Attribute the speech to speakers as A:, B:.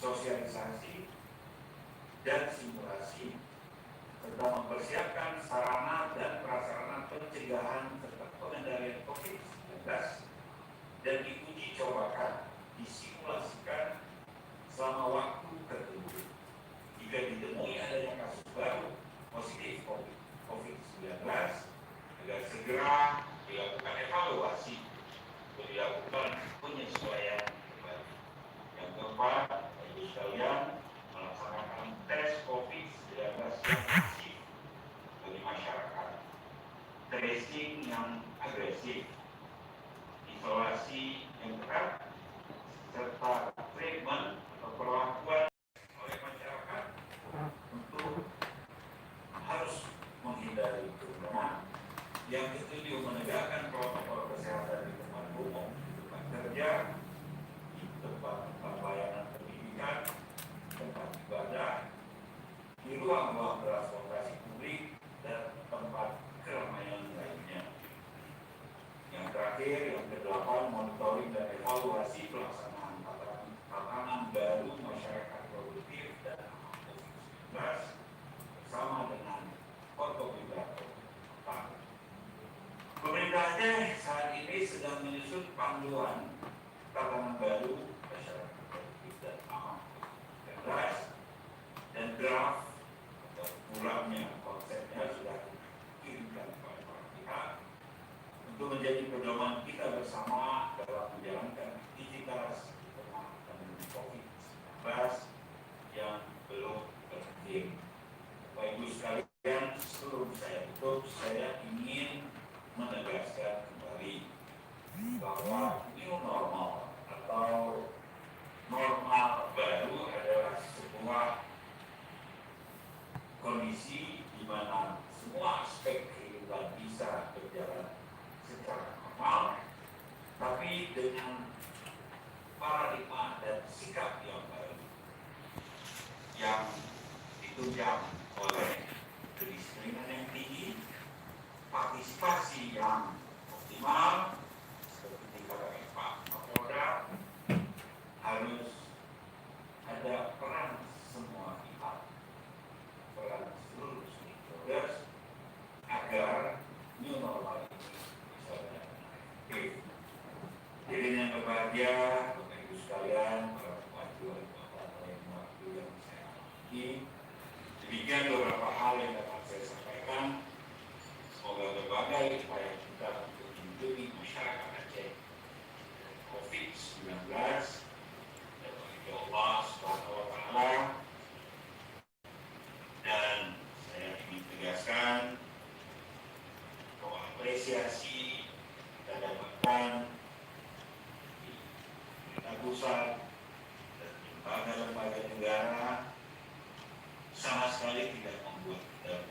A: sosialisasi, dan simulasi, serta mempersiapkan sarana dan prasarana pencegahan serta pengendalian COVID-19 dan diuji cobakan, disimulasikan selama waktu tertentu. Jika ditemui adanya kasus baru positif COVID-19, agar segera dilakukan evaluasi untuk dilakukan penyesuaian kembali. Yang keempat, Ibu sekalian, melaksanakan tes COVID-19 yang masif bagi masyarakat, tracing yang agresif, isolasi yang ketat, serta treatment atau perlakuan oleh masyarakat untuk harus menghindari kerumunan. Yang ketujuh, menegakkan protokol kesehatan di tempat umum, di tempat kerja, di tempat pelayanan pendidikan, tempat ibadah, di ruang-ruang transportasi publik, dan tempat keramaian lainnya. Yang terakhir, yang kedelapan, monitoring dan evaluasi pelaksanaan tatanan baru masyarakat produktif dan aman COVID-19 bersama dengan ortokoordinator. Pemerintahnya saat ini sedang menyusun panduan tatanan baru masyarakat produktif dan aman COVID-19, dan draft atau ulangnya konsepnya sudah dikirimkan kepada para pihak untuk menjadi pedoman kita bersama dalam menjalankan aktivitas di tengah pandemi COVID-19 yang belum berakhir. Bapak Ibu sekalian, sebelum saya tutup, saya ingin menegaskan kembali bahwa new normal atau normal baru adalah sebuah kondisi di mana semua aspek kehidupan bisa berjalan secara normal, tapi dengan paradigma dan sikap yang baru yang ditunjang oleh kedisiplinan yang tinggi, partisipasi yang optimal, seperti dikatakan Pak Kapolda, harus ada peran semua pihak, peran seluruh stakeholders agar new normal ini bisa benar-benar efektif. Jadi yang berbahagia, Bapak Ibu sekalian, para pemaju yang saya hormati, demikian beberapa hal yang dapat saya sampaikan. Semoga berbagai upaya kita untuk melindungi masyarakat Aceh COVID-19 dari Allah Subhanahu wa Ta'ala. Dan saya ingin tegaskan bahwa apresiasi kita dapatkan di pemerintah pusat dan lembaga-lembaga negara sama sekali tidak membuat kita